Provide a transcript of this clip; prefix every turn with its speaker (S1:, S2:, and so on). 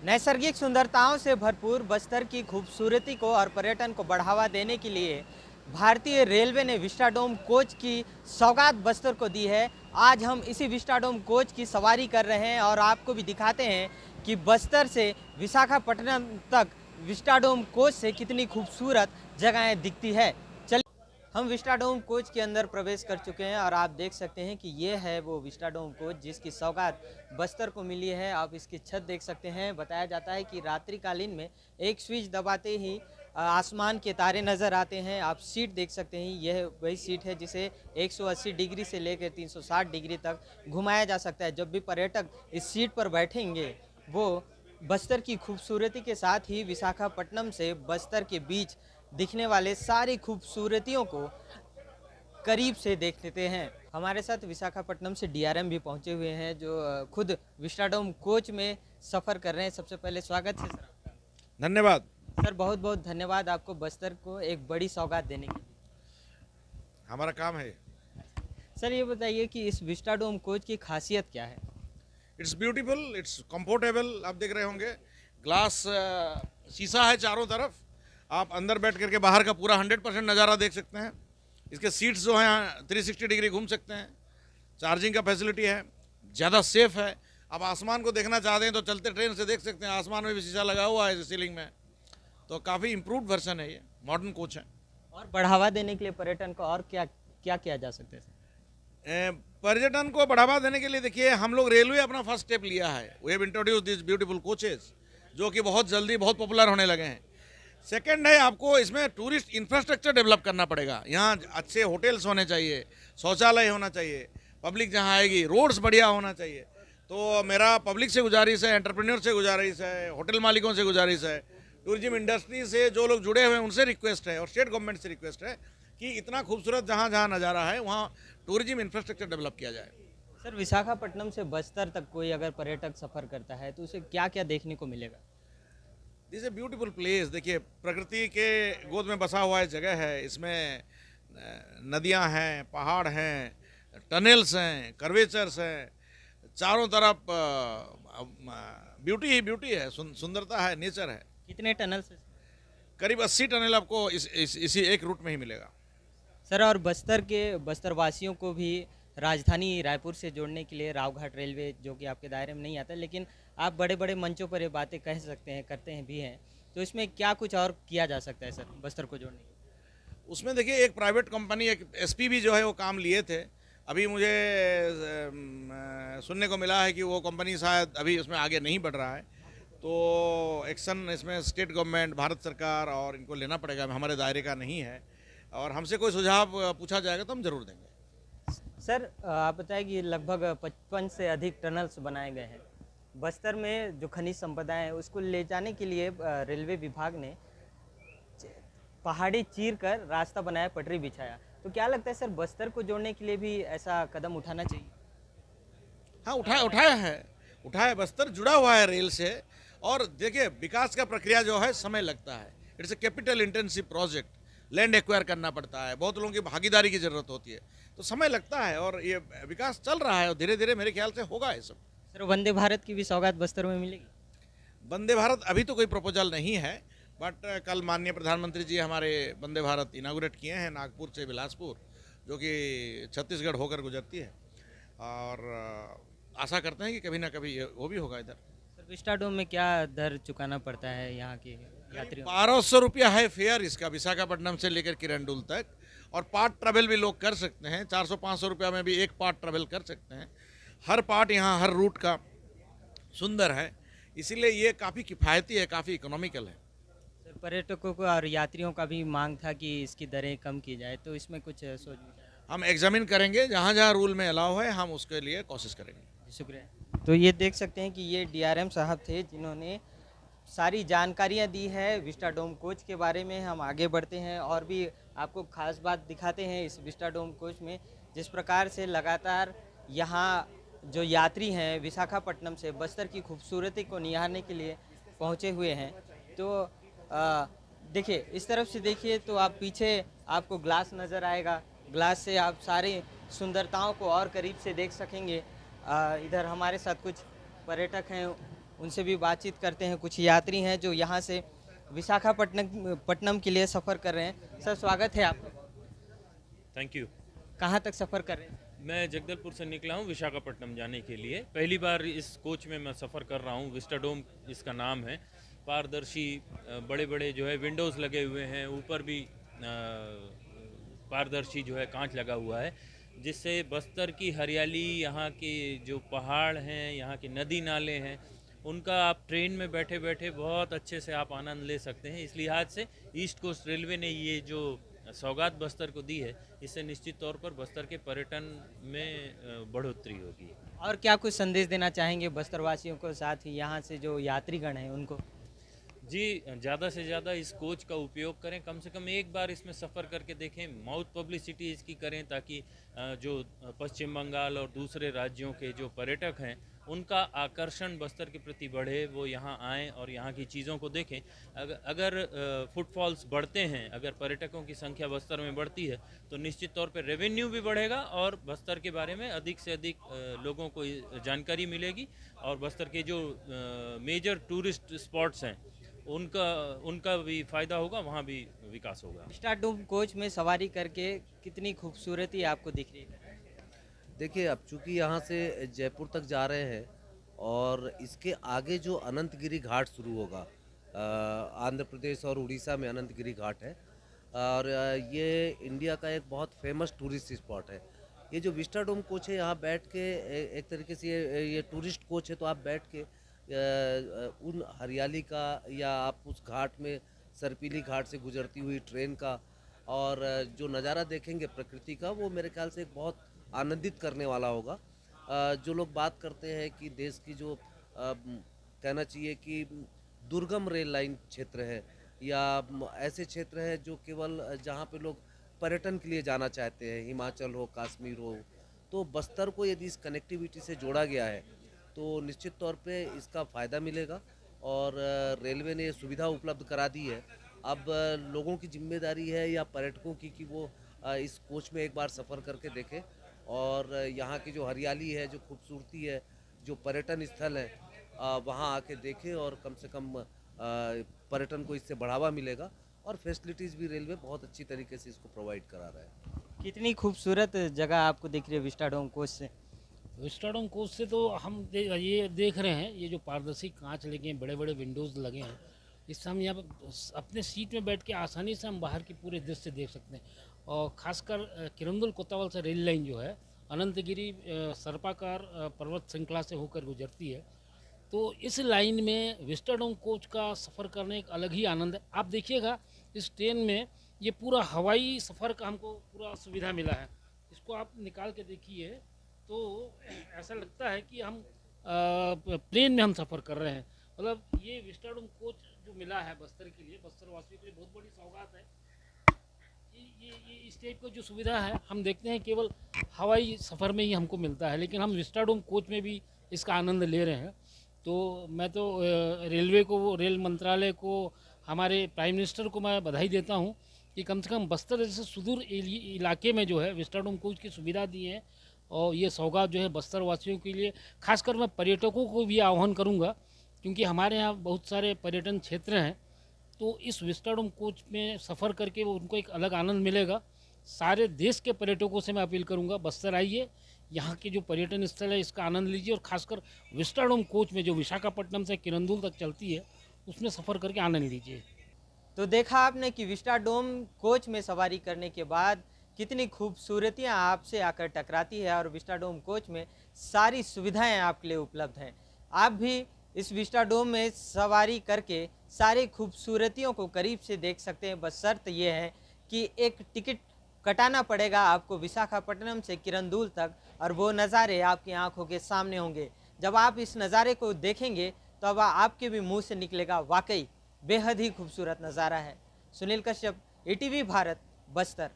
S1: नैसर्गिक सुंदरताओं से भरपूर बस्तर की खूबसूरती को और पर्यटन को बढ़ावा देने के लिए भारतीय रेलवे ने विस्टाडोम कोच की सौगात बस्तर को दी है। आज हम इसी विस्टाडोम कोच की सवारी कर रहे हैं और आपको भी दिखाते हैं कि बस्तर से विशाखापट्टनम तक विस्टाडोम कोच से कितनी खूबसूरत जगहें दिखती है। हम विस्टाडोम कोच के अंदर प्रवेश कर चुके हैं और आप देख सकते हैं कि ये है वो विस्टाडोम कोच जिसकी सौगात बस्तर को मिली है। आप इसकी छत देख सकते हैं। बताया जाता है कि रात्रिकालीन में एक स्विच दबाते ही आसमान के तारे नज़र आते हैं। आप सीट देख सकते हैं, यह वही सीट है जिसे 180 डिग्री से लेकर 360 डिग्री तक घुमाया जा सकता है। जब भी पर्यटक इस सीट पर बैठेंगे वो बस्तर की खूबसूरती के साथ ही विशाखापट्टनम से बस्तर के बीच दिखने वाले सारी खूबसूरतियों को करीब से देख लेते हैं। हमारे साथ विशाखापट्टनम से डीआरएम भी पहुंचे हुए हैं जो खुद विस्टाडोम कोच में सफ़र कर रहे हैं। सबसे पहले स्वागत है सर आपका।
S2: धन्यवाद।
S1: सर बहुत बहुत धन्यवाद आपको बस्तर को एक बड़ी सौगात देने के लिए।
S2: हमारा काम है।
S1: सर ये बताइए कि इस विस्टाडोम कोच की खासियत क्या है?
S2: It's beautiful, it's comfortable. आप देख रहे होंगे ग्लास शीशा है चारों तरफ। आप अंदर बैठ करके बाहर का पूरा 100% नज़ारा देख सकते हैं। इसके सीट्स जो हैं 360 डिग्री घूम सकते हैं। चार्जिंग का फैसिलिटी है, ज़्यादा सेफ है। आप आसमान को देखना चाहते हैं तो चलते ट्रेन से देख सकते हैं। आसमान में भी शीशा लगा हुआ है सीलिंग में, तो काफ़ी इम्प्रूव्ड वर्जन है। ये मॉडर्न कोच है।
S1: और बढ़ावा देने के लिए पर्यटन को और क्या क्या किया जा सकता है सर?
S2: पर्यटन को बढ़ावा देने के लिए देखिए, हम लोग रेलवे अपना फर्स्ट स्टेप लिया है। We have introduce this beautiful coaches जो कि बहुत जल्दी बहुत पॉपुलर होने लगे हैं। सेकंड है, आपको इसमें टूरिस्ट इंफ्रास्ट्रक्चर डेवलप करना पड़ेगा। यहाँ अच्छे होटल्स होने चाहिए, शौचालय होना चाहिए, पब्लिक जहाँ आएगी, रोड्स बढ़िया होना चाहिए। तो मेरा पब्लिक से गुजारिश है, एंटरप्रेन्योर से गुजारिश है, होटल मालिकों से गुजारिश है, टूरिज्म इंडस्ट्री से जो लोग जुड़े हुए हैं उनसे रिक्वेस्ट है और स्टेट गवर्नमेंट से रिक्वेस्ट है कि इतना खूबसूरत जहाँ जहाँ नज़ारा है वहाँ टूरिज्म इंफ्रास्ट्रक्चर डेवलप किया जाए।
S1: सर विशाखापट्टनम से बस्तर तक कोई अगर पर्यटक सफ़र करता है तो उसे क्या क्या देखने को मिलेगा?
S2: This a beautiful place. देखिए, प्रकृति के गोद में बसा हुआ जगह है। इसमें नदियां हैं, पहाड़ हैं, टनल्स हैं, कर्वेचर्स हैं, चारों तरफ ब्यूटी ही ब्यूटी है, सुंदरता है, नेचर है।
S1: कितने टनल से?
S2: करीब 80 टनल आपको इसी एक रूट में ही मिलेगा।
S1: सर और बस्तर वासियों को भी राजधानी रायपुर से जोड़ने के लिए रावघाट रेलवे, जो कि आपके दायरे में नहीं आता, लेकिन आप बड़े बड़े मंचों पर ये बातें कह सकते हैं, करते हैं भी हैं, तो इसमें क्या कुछ और किया जा सकता है सर बस्तर को जोड़ने के लिए?
S2: उसमें देखिए, एक प्राइवेट कंपनी, एक एसपी भी जो है वो काम लिए थे। अभी मुझे सुनने को मिला है कि वो कंपनी शायद अभी उसमें आगे नहीं बढ़ रहा है। तो एक्शन इसमें स्टेट गवर्नमेंट, भारत सरकार और इनको लेना पड़ेगा। हमारे दायरे का नहीं है और हमसे कोई सुझाव पूछा जाएगा तो हम जरूर देंगे।
S1: सर आप बताएं कि लगभग 55 से अधिक टनल्स बनाए गए हैं बस्तर में। जो खनिज संपदा है उसको ले जाने के लिए रेलवे विभाग ने पहाड़ी चीर कर रास्ता बनाया, पटरी बिछाया। तो क्या लगता है सर बस्तर को जोड़ने के लिए भी ऐसा कदम उठाना चाहिए?
S2: हाँ, उठाया। बस्तर जुड़ा हुआ है रेल से। और देखिए, विकास का प्रक्रिया जो है समय लगता है। It's a capital intensive project. Land acquire करना पड़ता है, बहुत लोगों की भागीदारी की जरूरत होती है, तो समय लगता है। और ये विकास चल रहा है और धीरे धीरे मेरे ख्याल से होगा ये सब।
S1: सर वंदे भारत की भी सौगात बस्तर में मिलेगी?
S2: वंदे भारत अभी तो कोई प्रपोजल नहीं है, बट कल माननीय प्रधानमंत्री जी हमारे वंदे भारत इनागुरेट किए हैं नागपुर से बिलासपुर, जो कि छत्तीसगढ़ होकर गुजरती है। और आशा करते हैं कि कभी ना कभी वो भी होगा इधर।
S1: सर विस्टाडोम में क्या दर चुकाना पड़ता है यहाँ के यात्रियों?
S2: 1200 रुपया है फेयर इसका, विशाखापट्टनम से लेकर किरंडुल तक। और पार्ट ट्रेवल भी लोग कर सकते हैं। 400-500 रुपया में भी एक पार्ट ट्रेवल कर सकते हैं। हर पार्ट यहाँ हर रूट का सुंदर है, इसीलिए ये काफ़ी किफ़ायती है, काफ़ी इकोनॉमिकल है।
S1: सर पर्यटकों को और यात्रियों का भी मांग था कि इसकी दरें कम की जाए, तो इसमें कुछ सोच विचार?
S2: हम एग्जामिन करेंगे, जहाँ जहाँ रूल में अलाउ है हम उसके लिए कोशिश करेंगे।
S1: शुक्रिया। तो ये देख सकते हैं कि ये डीआरएम साहब थे जिन्होंने सारी जानकारियाँ दी है विस्टाडोम कोच के बारे में। हम आगे बढ़ते हैं और भी आपको खास बात दिखाते हैं इस विस्टाडोम कोच में। जिस प्रकार से लगातार यहाँ जो यात्री हैं विशाखापट्टनम से बस्तर की खूबसूरती को निहारने के लिए पहुँचे हुए हैं, तो देखिए इस तरफ से देखिए तो आप पीछे आपको ग्लास नज़र आएगा। ग्लास से आप सारी सुंदरताओं को और करीब से देख सकेंगे। इधर हमारे साथ कुछ पर्यटक हैं, उनसे भी बातचीत करते हैं। कुछ यात्री हैं जो यहाँ से विशाखापट्टनम के लिए सफ़र कर रहे हैं। सर, स्वागत है आपका।
S3: Thank you.
S1: कहाँ तक सफ़र कर रहे हैं?
S3: मैं जगदलपुर से निकला हूँ विशाखापट्टनम जाने के लिए। पहली बार इस कोच में मैं सफ़र कर रहा हूँ। विस्टाडोम इसका नाम है। पारदर्शी बड़े बड़े जो है विंडोज़ लगे हुए हैं, ऊपर भी पारदर्शी जो है कांच लगा हुआ है, जिससे बस्तर की हरियाली, यहाँ के जो पहाड़ हैं, यहाँ के नदी नाले हैं, उनका आप ट्रेन में बैठे बैठे बहुत अच्छे से आप आनंद ले सकते हैं। इस लिहाज से ईस्ट कोस्ट रेलवे ने ये जो सौगात बस्तर को दी है, इससे निश्चित तौर पर बस्तर के पर्यटन में बढ़ोतरी होगी।
S1: और क्या कुछ संदेश देना चाहेंगे बस्तर वासियों को, साथ ही यहाँ से जो यात्रीगण हैं उनको?
S3: जी, ज़्यादा से ज़्यादा इस कोच का उपयोग करें। कम से कम एक बार इसमें सफ़र करके देखें। माउथ पब्लिसिटी इसकी करें ताकि जो पश्चिम बंगाल और दूसरे राज्यों के जो पर्यटक हैं, उनका आकर्षण बस्तर के प्रति बढ़े, वो यहाँ आएँ और यहाँ की चीज़ों को देखें। अगर फुटफॉल्स बढ़ते हैं, अगर पर्यटकों की संख्या बस्तर में बढ़ती है, तो निश्चित तौर पर रेवेन्यू भी बढ़ेगा और बस्तर के बारे में अधिक से अधिक लोगों को जानकारी मिलेगी और बस्तर के जो मेजर टूरिस्ट स्पॉट्स हैं उनका भी फ़ायदा होगा, वहाँ भी विकास होगा।
S1: विस्टाडोम कोच में सवारी करके कितनी खूबसूरती आपको दिख रही है?
S4: देखिए, अब चूँकि यहाँ से जयपुर तक जा रहे हैं और इसके आगे जो अनंतगिरी घाट शुरू होगा, आंध्र प्रदेश और उड़ीसा में अनंतगिरी घाट है और ये इंडिया का एक बहुत फेमस टूरिस्ट स्पॉट है। ये जो विस्टाडोम कोच है, यहाँ बैठ के एक तरीके से ये टूरिस्ट कोच है, तो आप बैठ के उन हरियाली का या आप उस घाट में सरपीली घाट से गुजरती हुई ट्रेन का और जो नज़ारा देखेंगे प्रकृति का, वो मेरे ख्याल से एक बहुत आनंदित करने वाला होगा। जो लोग बात करते हैं कि देश की जो कहना चाहिए कि दुर्गम रेल लाइन क्षेत्र है या ऐसे क्षेत्र हैं जो केवल जहाँ पे लोग पर्यटन के लिए जाना चाहते हैं, हिमाचल हो, कश्मीर हो, तो बस्तर को यदि इस कनेक्टिविटी से जोड़ा गया है तो निश्चित तौर पे इसका फ़ायदा मिलेगा और रेलवे ने ये सुविधा उपलब्ध करा दी है। अब लोगों की जिम्मेदारी है या पर्यटकों की कि वो इस कोच में एक बार सफ़र करके देखें और यहाँ की जो हरियाली है, जो खूबसूरती है, जो पर्यटन स्थल है, वहाँ आके देखें और कम से कम पर्यटन को इससे बढ़ावा मिलेगा और फैसिलिटीज़ भी रेलवे बहुत अच्छी तरीके से इसको प्रोवाइड करा रहा है।
S1: कितनी खूबसूरत जगह आपको दिख रही है विस्टाडोम कोच से?
S5: विस्टाडोम कोच से तो हम ये देख रहे हैं, ये जो पारदर्शी कांच लगे हैं, बड़े बड़े विंडोज़ लगे हैं, इससे हम यहाँ पर अपने सीट में बैठ के आसानी से हम बाहर की पूरे दृश्य देख सकते हैं। और ख़ासकर किरंदुल कोत्तावल से रेल लाइन जो है अनंतगिरी सर्पाकार पर्वत श्रृंखला से होकर गुजरती है, तो इस लाइन में विस्टाडोम कोच का सफ़र करने एक अलग ही आनंद है। आप देखिएगा इस ट्रेन में ये पूरा हवाई सफ़र का हमको पूरा सुविधा मिला है। इसको आप निकाल के देखिए तो ऐसा लगता है कि हम प्लेन में हम सफ़र कर रहे हैं। मतलब ये विस्टाडोम कोच जो मिला है बस्तर के लिए, बस्तर वासियों के लिए बहुत बड़ी सौगात है। ये इस टाइप का जो सुविधा है हम देखते हैं केवल हवाई सफ़र में ही हमको मिलता है, लेकिन हम विस्टाडोम कोच में भी इसका आनंद ले रहे हैं। तो मैं तो रेलवे को, रेल मंत्रालय को, हमारे प्राइम मिनिस्टर को मैं बधाई देता हूँ कि कम से कम बस्तर जैसे सुदूर इलाके में जो है विस्टाडोम कोच की सुविधा दी है और ये सौगात जो है बस्तर वासियों के लिए, खासकर मैं पर्यटकों को भी आह्वान करूंगा क्योंकि हमारे यहाँ बहुत सारे पर्यटन क्षेत्र हैं, तो इस विस्टाडोम कोच में सफ़र करके वो उनको एक अलग आनंद मिलेगा। सारे देश के पर्यटकों से मैं अपील करूंगा, बस्तर आइए, यहाँ के जो पर्यटन स्थल है इसका आनंद लीजिए और ख़ासकर विस्टाडोम कोच में जो विशाखापट्टनम से किरंदुल तक चलती है उसमें सफ़र करके आनंद लीजिए।
S1: तो देखा आपने कि विस्टाडोम कोच में सवारी करने के बाद कितनी खूबसूरतियाँ आपसे आकर टकराती है और विस्टाडोम कोच में सारी सुविधाएं आपके लिए उपलब्ध हैं। आप भी इस विस्टाडोम में सवारी करके सारी खूबसूरतियों को करीब से देख सकते हैं। बस शर्त यह है कि एक टिकट कटाना पड़ेगा आपको विशाखापट्टनम से किरंदुल तक और वो नज़ारे आपकी आंखों के सामने होंगे। जब आप इस नज़ारे को देखेंगे तो अब आपके भी मुंह से निकलेगा, वाकई बेहद ही खूबसूरत नज़ारा है। सुनील कश्यप, ATV भारत, बस्तर।